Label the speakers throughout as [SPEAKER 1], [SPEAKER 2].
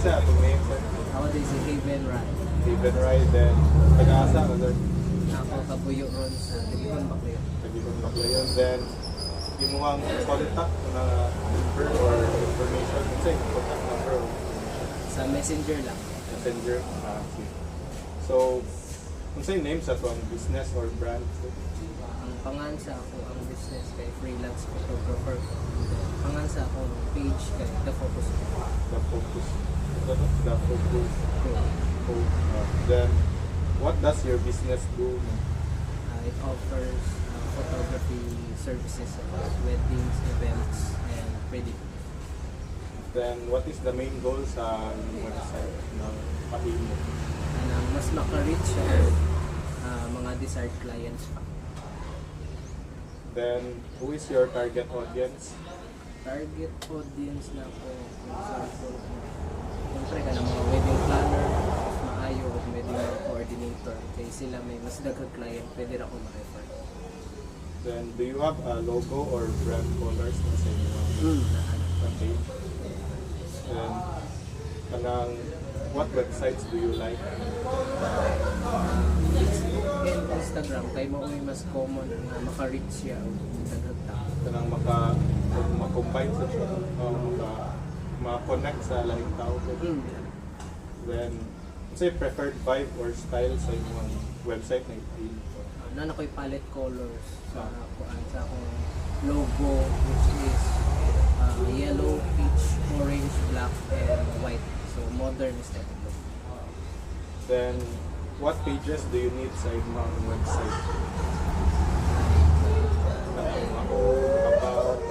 [SPEAKER 1] sa itong name, sir?
[SPEAKER 2] Ako din si Haven Ryan.
[SPEAKER 1] Haven Ride, then taga-asa, no, sir?
[SPEAKER 2] Ako kabuyo ron sa Tibikon Baclayon.
[SPEAKER 1] Nagiging Baclayon, then yung mukhang contact na number or information, kasi contact number or
[SPEAKER 2] Sa Messenger lang.
[SPEAKER 1] messenger. Sige. So, kung sa'yo name sa ito ang business or brand?
[SPEAKER 2] Ang pangansa ako ang business kay freelance photographer. Pangansa akong page kay The Focus Group.
[SPEAKER 1] The Focus. The Focus.
[SPEAKER 2] Group.
[SPEAKER 1] Then, what does your business do?
[SPEAKER 2] It offers photography services about weddings, events, and wedding.
[SPEAKER 1] Then, what is the main goal sa website ng Pahimo?
[SPEAKER 2] Mas maka-reach ang mga desired clients pa.
[SPEAKER 1] Then, who is your target audience?
[SPEAKER 2] Target audience na po, for example, siyempre ka ng mga wedding planner, mas maayo o wedding mga coordinator. Kaya sila may mas daghang client, pwede na ako ma-refer.
[SPEAKER 1] Then, do you have a logo or brand colors na sa inyo? Okay. Then, kanang, what websites do you like?
[SPEAKER 2] Facebook and Instagram, kaya mo may mas common na maka-reach siya o daghang tao.
[SPEAKER 1] Kanang maka-combine sa siya, maka-connect sa lahing tao. Then, say preferred vibe or style sa inyong website na i-feel.
[SPEAKER 2] Na ako'y palette colors sa akong logo, which is yellow, peach, orange, black, and white. So modern aesthetic look.
[SPEAKER 1] Then, what pages do you need sa inyong website? About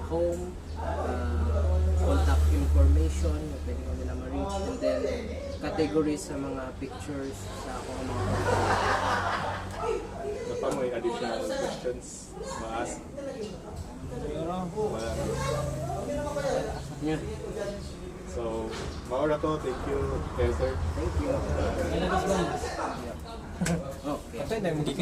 [SPEAKER 2] Home, contact information, pwede ko nila ma-reach, and then categories sa mga pictures sa akong mga
[SPEAKER 1] na pa mo yung additional questions ma-ask? Wala.
[SPEAKER 2] yeah.
[SPEAKER 1] So, maura to. Thank you, sir.
[SPEAKER 2] Thank you. Okay.